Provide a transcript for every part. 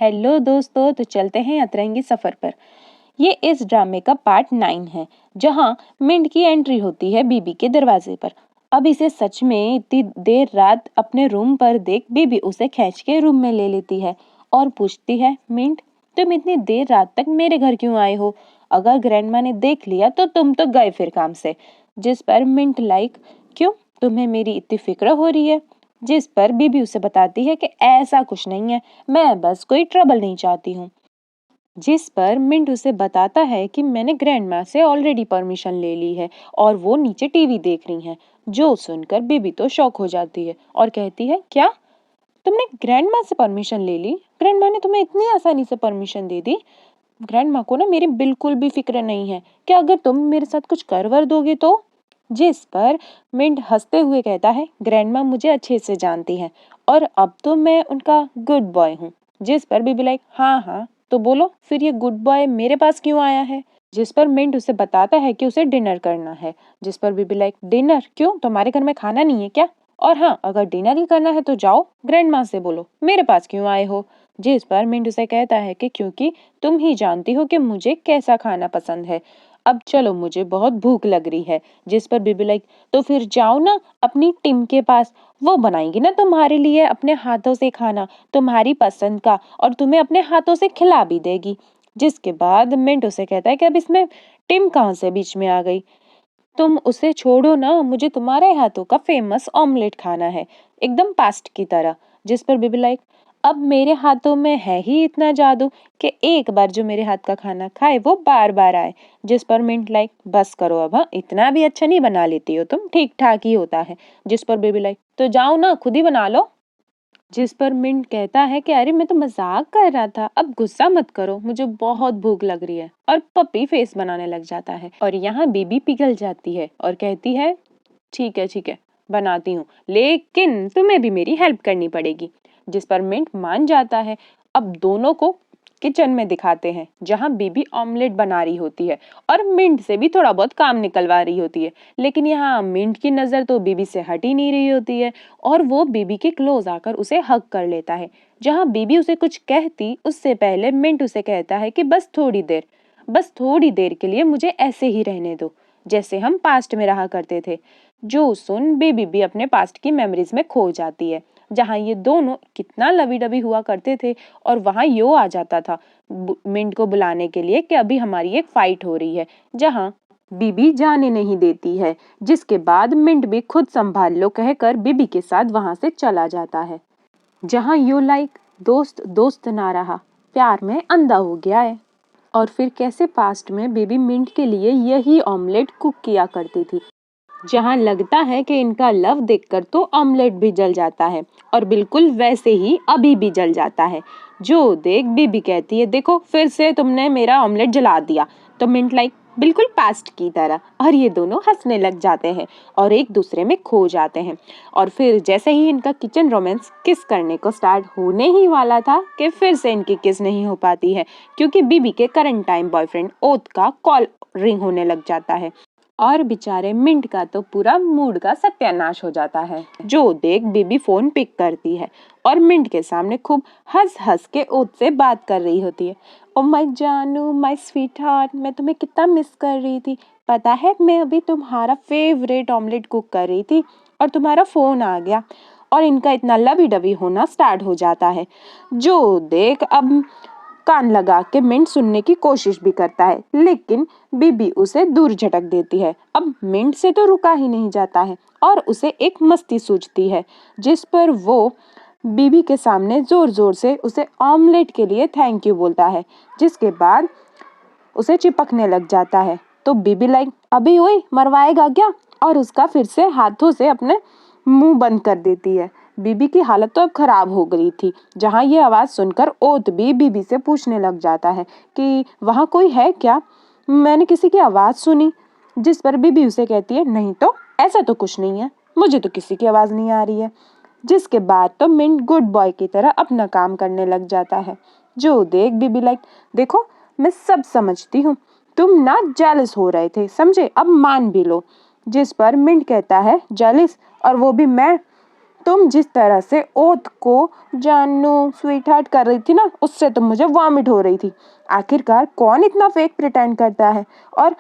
Hello दोस्तों, तो चलते हैं अतरंगी सफर पर। ये इस ड्रामे का पार्ट 9 है, जहां मिंट की एंट्री होती है बीबी के दरवाजे पर। अब इसे सच में इतनी देर रात अपने रूम पर देख बीबी उसे खींच के रूम में ले लेती है और पूछती है, मिंट तुम इतनी देर रात तक मेरे घर क्यों आए हो? अगर ग्रैंडमा ने देख लिया तो तुम तो गए फिर काम से। जिस पर मिंट लाइक, क्यों, तुम्हें मेरी इतनी फिक्र हो रही है? जिस पर बीबी उसे बताती है कि ऐसा कुछ नहीं है, मैं बस कोई ट्रबल नहीं चाहती हूँ। जिस पर मिंट उसे बताता है कि मैंने ग्रैंडमा से ऑलरेडी परमिशन ले ली है और वो नीचे टीवी देख रही हैं। जो सुनकर बीबी तो शॉक हो जाती है और कहती है, क्या तुमने ग्रैंडमा से परमिशन ले ली? ग्रैंडमा ने तुम्हें इतनी आसानी से परमिशन दे दी? ग्रैंडमा को ना मेरी बिल्कुल भी फिक्र नहीं है कि अगर तुम मेरे साथ कुछ कर वर दोगे तो। जिस पर मिंट हंसते हुए कहता है, ग्रैंडमा मुझे अच्छे से जानती है और अब तो मैं उनका गुड बॉय हूँ। जिस पर बीबी लाइक, हाँ हाँ तो बोलो फिर ये गुड बॉय मेरे पास क्यों आया है? जिस पर मिंट उसे बताता है कि उसे डिनर करना है। जिस पर बीबी लाइक, डिनर क्यों, तुम्हारे घर में खाना नहीं है क्या? और हाँ, अगर डिनर ही करना है तो जाओ ग्रैंडमा से बोलो, मेरे पास क्यों आए हो? जिस पर मिंट उसे कहता है कि क्योंकि तुम ही जानती हो कि मुझे कैसा खाना पसंद है। अब चलो, मुझे बहुत भूख लग रही है। जिस पर बीबी लाइक, तो फिर जाओ ना अपनी टिम के पास, वो बनाएगी ना तुम्हारे लिए अपने हाथों से खाना, तुम्हारी पसंद का, और तुम्हें अपने हाथों से खिला भी देगी। जिसके बाद मिंट उसे कहता है कि अब इसमें टिम कहाँ से बीच में आ गई? तुम उसे छोड़ो ना, मुझे तुम्हारे हाथों का फेमस ऑमलेट खाना है, एकदम पास्ट की तरह। जिस पर बीबी लाइक, अब मेरे हाथों में है ही इतना जादू कि एक बार जो मेरे हाथ का खाना खाए वो बार बार आए। जिस पर मिंट लाइक, बस करो अब, हाँ इतना भी अच्छा नहीं बना लेती हो तुम, ठीक ठाक ही होता है। जिस पर बेबी लाइक, तो जाओ ना खुद ही बना लो। जिस पर मिंट कहता है कि अरे मैं तो मजाक कर रहा था, अब गुस्सा मत करो, मुझे बहुत भूख लग रही है, और पपी फेस बनाने लग जाता है। और यहाँ बीबी पिघल जाती है और कहती है, ठीक है बनाती हूँ, लेकिन तुम्हें भी मेरी हेल्प करनी पड़ेगी। जिस पर मिंट मान जाता है। अब दोनों को किचन में दिखाते हैं, जहाँ बीबी ऑमलेट बना रही होती है और मिंट से भी थोड़ा बहुत काम निकलवा रही होती है। लेकिन यहाँ मिंट की नजर तो बीबी से हट ही नहीं रही होती है और वो बीबी के क्लोज आकर उसे हग कर लेता है। जहाँ बीबी उसे कुछ कहती उससे पहले मिंट उसे कहता है कि बस थोड़ी देर के लिए मुझे ऐसे ही रहने दो, जैसे हम पास्ट में रहा करते थे। जो सुन बेबी भी अपने पास्ट की मेमोरीज में खो जाती है, जहाँ ये दोनों कितना लवी डबी हुआ करते थे। और वहाँ यो आ जाता था मिंट को बुलाने के लिए कि अभी हमारी एक फाइट हो रही है, जहाँ बीबी जाने नहीं देती है। जिसके बाद मिंट भी खुद संभाल लो कहकर बीबी के साथ वहां से चला जाता है। जहाँ यो लाइक, दोस्त दोस्त ना रहा, प्यार में अंधा हो गया है। और फिर कैसे पास्ट में बेबी मिंट के लिए यही ऑमलेट कुक किया करती थी, जहां लगता है कि इनका लव देखकर तो ऑमलेट भी जल जाता है और बिल्कुल वैसे ही अभी भी जल जाता है। जो देख बीबी कहती है, देखो फिर से तुमने मेरा ऑमलेट जला दिया। तो मिंट लाइक, बिल्कुल पास्ट की तरह। और ये दोनों हंसने लग जाते हैं और एक दूसरे में खो जाते हैं। और फिर जैसे ही इनका किचन रोमांस किस करने को स्टार्ट होने ही वाला था कि फिर से इनकी किस नहीं हो पाती है, क्योंकि बीबी के करंट टाइम बॉयफ्रेंड ओथ का कॉल रिंग होने लग जाता है और बेचारे मिंट का तो पूरा मूड का सत्यानाश हो जाता है। जो देख बीबी फोन पिक करती है और मिंट के सामने खूब हंस हंस के ओथ से बात कर रही होती है। ओ माय जानू, माय स्वीट हार्ट, मैं तुम्हें कितना मिस कर रही थी। पता है मैं अभी तुम्हारा फेवरेट ऑमलेट कुक कर रही थी और तुम्हारा फोन आ गया। और इनका इतना लवी डवी होना स्टार्ट हो जाता है। जो देख अब कान लगा के मिंट सुनने की कोशिश भी करता है, लेकिन बीबी उसे दूर झटक देती है। अब मिंट से तो रुका ही नहीं जाता है और उसे एक मस्ती सूझती है, जिस पर वो बीबी के सामने जोर जोर से उसे ऑमलेट के लिए थैंक यू बोलता है। जिसके बाद उसे चिपकने लग जाता है। तो बीबी लाइक, अभी ओए मरवाएगा क्या? और उसका फिर से हाथों से अपने मुंह बंद कर देती है। बीबी की हालत तो अब खराब हो गई थी। जहाँ ये आवाज सुनकर ओत भी बीबी से पूछने लग जाता है कि वहाँ कोई है क्या, मैंने किसी की आवाज सुनी। जिस पर बीबी उसे कहती है, नहीं तो ऐसा तो कुछ नहीं है, मुझे तो किसी की आवाज नहीं आ रही है। जिसके बाद तो मिंट गुड बॉय की तरह अपना काम करने लग जाता है। जो देख बीबी लाइक, देखो मैं सब समझती हूँ, तुम ना जेलस हो रहे थे, समझे, अब मान भी लो। जिस पर मिंट कहता है, जेलस, और वो भी मैं? तुम जिस तरह से ओथ को जानू स्वीट हार्ट कर रही थी ना, उससे तो मुझे वॉमिट हो रही थी। आखिरकार कौन इतना फेक प्रिटेंड करता है। और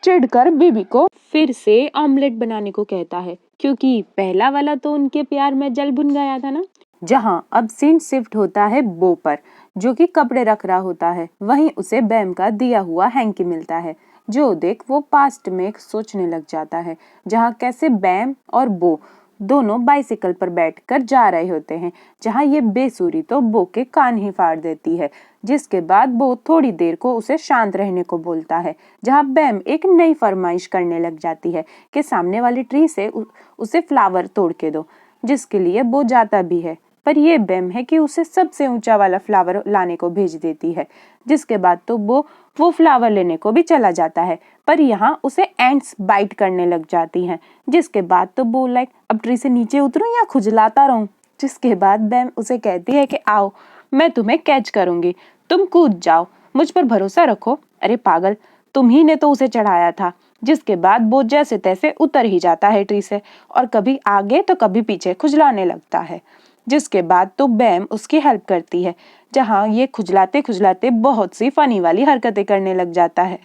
चिढ़कर बीबी को फिर से ऑमलेट बनाने को कहता है, क्योंकि पहला वाला तो उनके प्यार में जल भुन गया था ना। जहाँ अब सीन शिफ्ट होता है बो पर, जो कि कपड़े रख रहा होता है। वहीं उसे बैम का दिया हुआ हैंकी मिलता है, जो देख वो पास्ट में सोचने लग जाता है, जहाँ कैसे बैम और बो दोनों बाइसिकल पर बैठकर जा रहे होते हैं। जहाँ ये बेसुरी तो बो के कान ही फाड़ देती है, जिसके बाद बो थोड़ी देर को उसे शांत रहने को बोलता है। जहाँ बैम एक नई फरमाइश करने लग जाती है कि सामने वाली ट्री से उसे फ्लावर तोड़ के दो, जिसके लिए बो जाता भी है। पर ये बैम है कि उसे सबसे ऊंचा वाला फ्लावर लाने को भेज देती है। जिसके बाद तो वो फ्लावर लेने को भी चला जाता है, पर यहाँ उसे एंट्स बाइट करने लग जाती हैं। जिसके बाद तो बो लाइक अब ट्री से नीचे उतरूं या खुजलाता रहूं। जिसके बाद बैम उसे कहती है कि आओ, मैं तुम्हें कैच करूंगी, तुम कूद जाओ, मुझ पर भरोसा रखो। अरे पागल, तुम ही ने तो उसे चढ़ाया था। जिसके बाद वो जैसे तैसे उतर ही जाता है ट्री से, और कभी आगे तो कभी पीछे खुजलाने लगता है। जिसके बाद तो बैम उसकी हेल्प करती है, जहाँ ये खुजलाते खुजलाते बहुत सी फनी वाली हरकतें करने लग जाता है,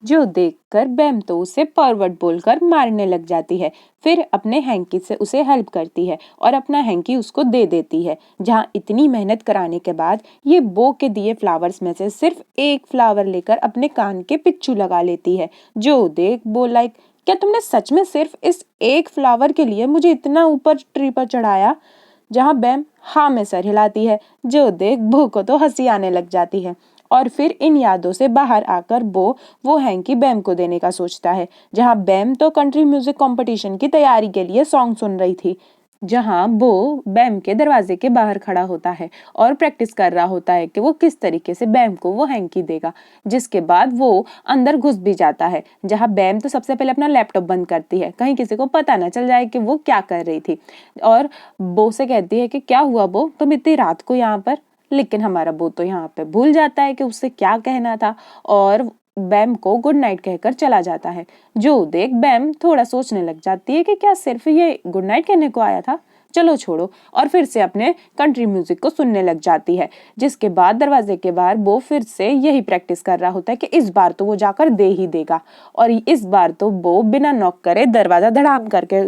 जो देखकर बैम तो उसे फॉरवर्ड बोलकर मारने लग जाती है। फिर अपने हैंकी से उसे हेल्प करती है और अपना हैंकी उसको दे देती है। जहाँ इतनी मेहनत कराने के बाद ये बो के दिए फ्लावर्स में से सिर्फ एक फ्लावर लेकर अपने कान के पिच्छू लगा लेती है। जो देख बो लाइक, क्या तुमने सच में सिर्फ इस एक फ्लावर के लिए मुझे इतना ऊपर ट्री पर चढ़ाया? जहाँ बैम हाँ में सर हिलाती है। जो देख बो को तो हंसी आने लग जाती है, और फिर इन यादों से बाहर आकर बो वो हैंकी बैम को देने का सोचता है। जहाँ बैम तो कंट्री म्यूजिक कंपटीशन की तैयारी के लिए सॉन्ग सुन रही थी। जहाँ बो बैम के दरवाजे के बाहर खड़ा होता है और प्रैक्टिस कर रहा होता है कि वो किस तरीके से बैम को वो हैंकी देगा। जिसके बाद वो अंदर घुस भी जाता है, जहाँ बैम तो सबसे पहले अपना लैपटॉप बंद करती है, कहीं किसी को पता ना चल जाए कि वो क्या कर रही थी। और बो से कहती है कि क्या हुआ बो, तुम इतनी रात को यहाँ पर? लेकिन हमारा बो तो यहाँ पे भूल जाता है कि उससे क्या कहना था, और बैम को गुड नाइट कहकर चला जाता है। जो देख बैम थोड़ा सोचने लग जाती है कि क्या सिर्फ ये गुड नाइट कहने को आया था। चलो छोड़ो, और फिर से अपने कंट्री म्यूजिक को सुनने लग जाती है। जिसके बाद दरवाजे के बाहर वो फिर से यही प्रैक्टिस कर रहा होता है कि इस बार तो वो जाकर दे ही देगा। और इस बार तो वो बिना नॉक करे दरवाजा धड़ाम करके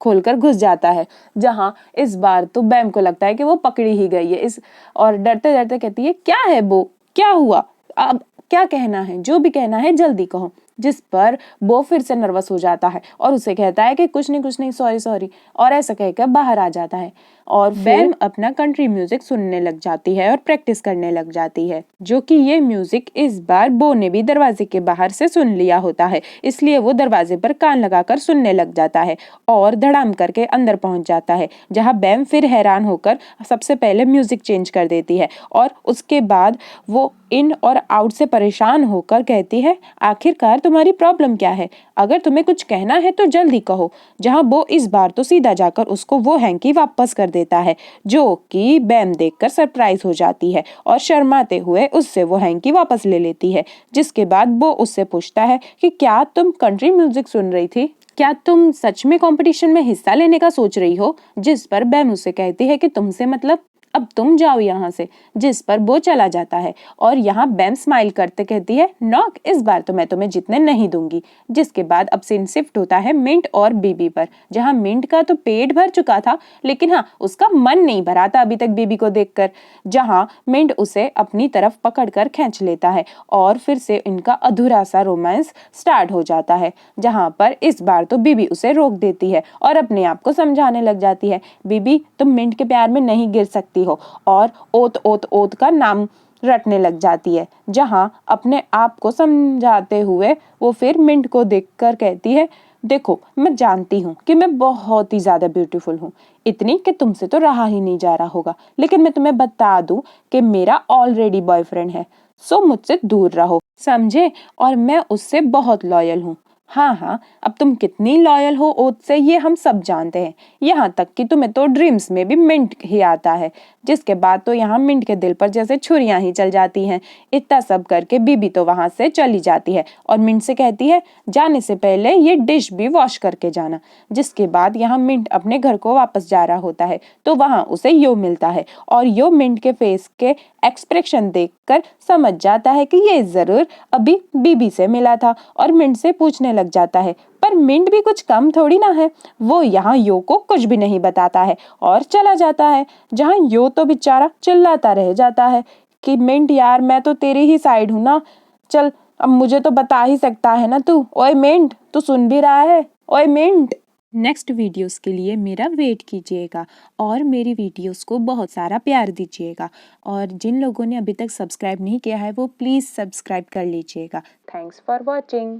खोलकर घुस जाता है। जहाँ इस बार तो बैम को लगता है कि वो पकड़ी ही गई है इस, और डरते डरते कहती है, क्या है बो, क्या हुआ, अब क्या कहना है, जो भी कहना है जल्दी कहो। जिस पर बो फिर से नर्वस हो जाता है और उसे कहता है कि कुछ नहीं सॉरी सॉरी, और ऐसा कहकर बाहर आ जाता है। और बैम अपना कंट्री म्यूजिक सुनने लग जाती है और प्रैक्टिस करने लग जाती है, जो कि ये म्यूजिक इस बार बो ने भी दरवाजे के बाहर से सुन लिया होता है। इसलिए वो दरवाजे पर कान लगाकर सुनने लग जाता है और धड़ाम करके अंदर पहुंच जाता है। जहाँ बैम फिर हैरान होकर सबसे पहले म्यूजिक चेंज कर देती है, और उसके बाद वो इन और आउट से परेशान होकर कहती है, आखिरकार तुम्हारी प्रॉब्लम क्या है? अगर तुम्हें कुछ कहना है तो जल्दी कहो। जहाँ वो इस बार तो सीधा जाकर उसको वो हैंकी वापस कर देता है, जो कि बैम देखकर सरप्राइज हो जाती है और शर्माते हुए उससे वो हैंकी वापस ले लेती है। जिसके बाद वो उससे पूछता है कि क्या तुम कंट्री म्यूजिक सुन रही थी? क्या तुम सच में कंपटीशन में हिस्सा लेने का सोच रही हो? जिस पर बैम उससे कहती है कि तुमसे मतलब, अब तुम जाओ यहाँ से। जिस पर वो चला जाता है, और यहाँ बैम स्माइल करते कहती है, नॉक, इस बार तो मैं तुम्हें जीतने नहीं दूंगी। जिसके बाद अब सीन शिफ्ट होता है मिंट और बीबी पर, जहाँ मिंट का तो पेट भर चुका था, लेकिन हाँ उसका मन नहीं भरा था अभी तक बीबी को देखकर। जहाँ मिंट उसे अपनी तरफ पकड़कर खींच लेता है और फिर से इनका अधूरा सा रोमांस स्टार्ट हो जाता है। जहाँ पर इस बार तो बीबी उसे रोक देती है और अपने आप को समझाने लग जाती है, बीबी तुम मिंट के प्यार में नहीं गिर सकती हो, और ओत ओत ओत का नाम रटने लग जाती है। जहां अपने आप को समझाते हुए वो फिर मिंट को देखकर कहती है, देखो मैं जानती हूँ कि मैं बहुत ही ज्यादा ब्यूटीफुल हूँ, इतनी कि तुमसे तो रहा ही नहीं जा रहा होगा, लेकिन मैं तुम्हें बता दूं कि मेरा ऑलरेडी बॉयफ्रेंड है, सो मुझसे दूर रहो, समझे? और मैं उससे बहुत लॉयल हूँ। हाँ हाँ, अब तुम कितनी लॉयल हो ओथ से ये हम सब जानते हैं। यहाँ तक कि तुम्हें तो ड्रीम्स में भी मिंट ही आता है। जिसके बाद तो यहाँ मिंट के दिल पर जैसे छुरियां ही चल जाती हैं। इतना सब करके बीबी तो वहां से चली जाती है और मिंट से कहती है जाने से पहले ये डिश भी वॉश करके जाना। जिसके बाद यहाँ मिंट अपने घर को वापस जा रहा होता है तो वहां उसे यो मिलता है और यो मिंट के फेस के एक्सप्रेशन देखकर समझ जाता है कि ये जरूर अभी बीबी से मिला था और मिंट से पूछने लग जाता है। पर मिंट भी कुछ कम थोड़ी ना है, वो यहाँ यो को कुछ भी नहीं बताता है और चला जाता है। जहाँ यो तो बेचारा चिल्लाता रह जाता है कि मिंट यार मैं तो तेरी ही साइड हूं ना, चल अब मुझे तो बता ही सकता है ना तू। ओए मिंट तू सुन भी रहा है? ओए मिंट। नेक्स्ट वीडियोस के लिए मेरा वेट कीजिएगा और मेरी वीडियोस को बहुत सारा प्यार दीजिएगा और जिन लोगों ने अभी तक सब्सक्राइब नहीं किया है वो प्लीज़ सब्सक्राइब कर लीजिएगा। Thanks for watching.